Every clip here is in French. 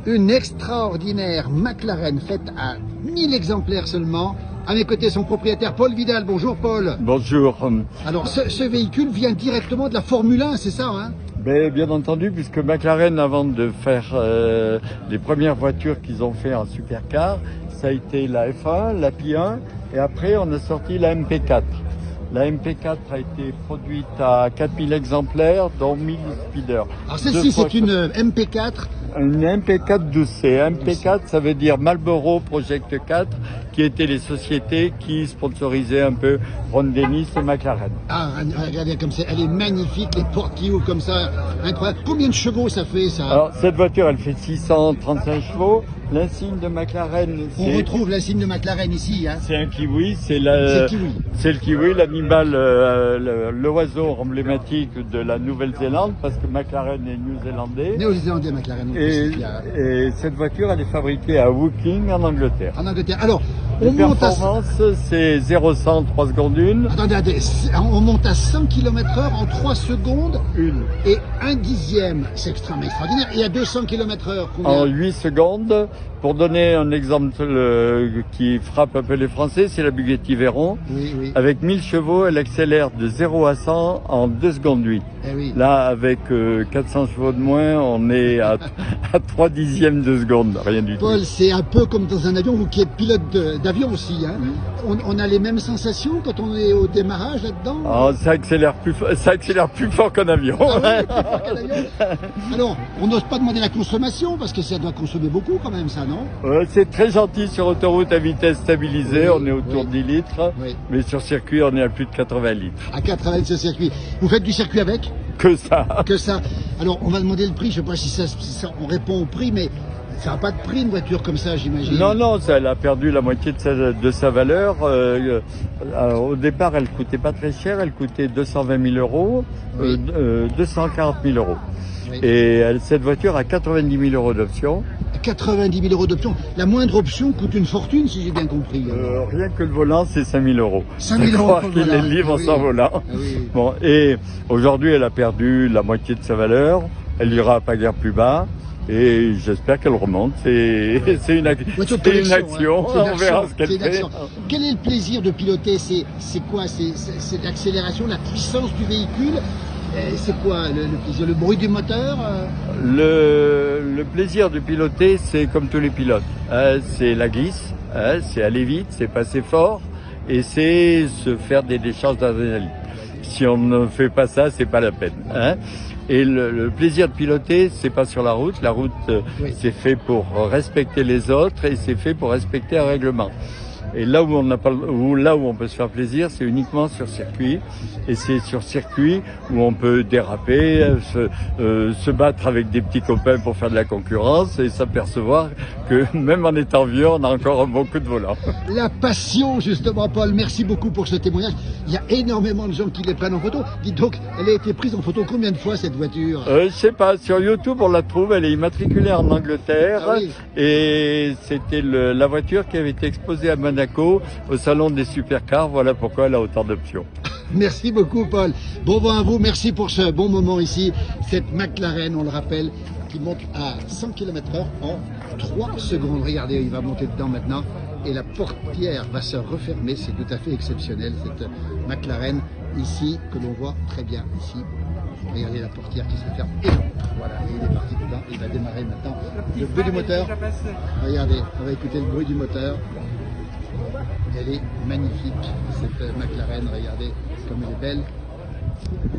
Une extraordinaire McLaren faite à 1000 exemplaires seulement. À mes côtés, son propriétaire Paul Vidal. Bonjour Paul. Bonjour. Alors ce véhicule vient directement de la Formule 1, c'est ça hein? Bien entendu, puisque McLaren, avant de faire les premières voitures qu'ils ont fait en supercar, ça a été la F1, la P1, et après on a sorti la MP4. La MP4 a été produite à 4000 exemplaires, dont 1000 speeders. Alors celle-ci, c'est une MP4. Une MP4 12C. MP4, ça veut dire Marlboro Project 4, qui étaient les sociétés qui sponsorisaient un peu Ron Dennis et McLaren. Ah, regardez comme ça, elle est magnifique, les portes qui ouvrent comme ça, incroyable. Combien de chevaux ça fait ça? Alors, cette voiture, elle fait 635 chevaux. L'insigne de McLaren, on retrouve l'insigne de McLaren ici. Hein. C'est un kiwi, c'est le kiwi. C'est le kiwi, l'animal, l'oiseau emblématique de la Nouvelle-Zélande, parce que McLaren est néo-zélandais. Néo-zélandais McLaren. Et cette voiture, elle est fabriquée à Woking, en Angleterre. En Angleterre. Alors, on monte à... c'est 0-100, 3 secondes 1. Attendez, on monte à 100 km/h en 3 secondes. Et 1/10. C'est extrêmement extraordinaire. Et à 200 km/h, combien? En 8 secondes. Pour donner un exemple qui frappe un peu les Français, c'est la Bugatti Veyron. Oui. Avec 1000 chevaux, elle accélère de 0 à 100 en 2 secondes 8. Oui. Là, avec 400 chevaux de moins, on est à 3 dixièmes de seconde, rien du tout. Paul, c'est un peu comme dans un avion, vous qui êtes pilote d'avion aussi. Hein. On a les mêmes sensations quand on est au démarrage là-dedans? Ça accélère plus fort qu'un avion. Ah oui, plus fort qu'un avion. Alors, on n'ose pas demander la consommation, parce que ça doit consommer beaucoup quand même, ça, non? C'est très gentil sur autoroute à vitesse stabilisée, on est autour de 10 litres, mais sur circuit, on est à plus de 80 litres. À 80 litres sur circuit. Vous faites du circuit avec? Que ça. Que ça. Alors, on va demander le prix, je ne sais pas si ça on répond au prix, mais ça n'a pas de prix une voiture comme ça, j'imagine. Non, elle a perdu la moitié de sa valeur. Au départ, elle coûtait pas très cher, elle coûtait 220 000 euros, 240 000 euros. Oui. Et cette voiture a 90 000 euros d'options. 90 000 euros d'options. La moindre option coûte une fortune, si j'ai bien compris. Rien que le volant, c'est 5 000 euros. 5 000 euros. Qu'il est libre sans volant. Bon, et aujourd'hui, elle a perdu la moitié de sa valeur. Elle ira pas guère plus bas. Et j'espère qu'elle remonte. C'est une action. On verra ce qu'elle fait. Quel est le plaisir de piloter? C'est quoi? C'est l'accélération, la puissance du véhicule? C'est quoi le plaisir? Le bruit du moteur? Le plaisir de piloter, c'est comme tous les pilotes. C'est la glisse, c'est aller vite, c'est passer fort et c'est se faire des décharges d'adrénaline. Si on ne fait pas ça, c'est pas la peine. Et le plaisir de piloter, c'est pas sur la route. La route, c'est fait pour respecter les autres et c'est fait pour respecter un règlement. Et là où on peut se faire plaisir, c'est uniquement sur circuit. Et c'est sur circuit où on peut déraper, se battre avec des petits copains pour faire de la concurrence et s'apercevoir que même en étant vieux, on a encore un bon coup de volant. La passion, justement, Paul. Merci beaucoup pour ce témoignage. Il y a énormément de gens qui les prennent en photo. Dites donc, elle a été prise en photo combien de fois, cette voiture? Je sais pas. Sur YouTube, on la trouve. Elle est immatriculée en Angleterre. Ah oui. Et c'était la voiture qui avait été exposée à Monaco au salon des supercars. Voilà pourquoi elle a autant d'options. Merci beaucoup Paul. Bon vent à vous, merci pour ce bon moment ici. Cette McLaren, on le rappelle, qui monte à 100 km/h en 3 secondes. Regardez, il va monter dedans maintenant et la portière va se refermer. C'est tout à fait exceptionnel cette McLaren ici que l'on voit très bien ici. Regardez la portière qui se ferme. Et voilà, il est parti dedans. Il va démarrer maintenant. Le bruit du moteur. Regardez, on va écouter le bruit du moteur. Elle est magnifique, cette McLaren, regardez comme elle est belle.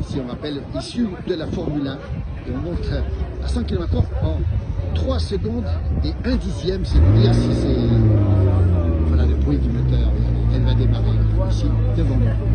Ici, on rappelle, issue de la Formule 1. Et on monte à 100 km/h en 3 secondes et 1/10. C'est vous dire si c'est... Voilà le bruit du moteur, regardez, elle va démarrer ici devant nous.